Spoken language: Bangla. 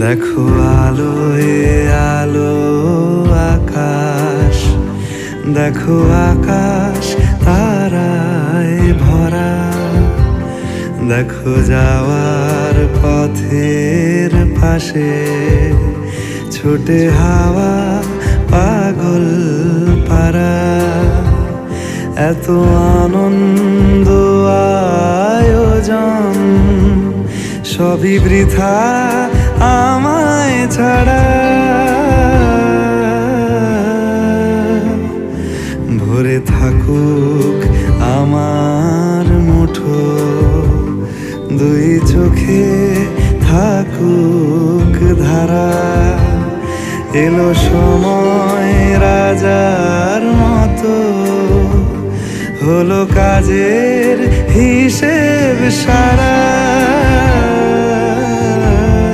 দেখো আলোয় আলো আকাশ, দেখো আকাশ তারায় ভরা। দেখো যাওয়ার পথের পাশে ছোটে হাওয়া পাগল পারা। এত আনন্দ আয়োজন সবই বৃথা আমায় ছাড়া। ভরে থাকুক আমার মুঠো, দুই চোখে থাকুক ধারা। এলো সময় রাজার মতো, হলো কাজের হিসেব সারা।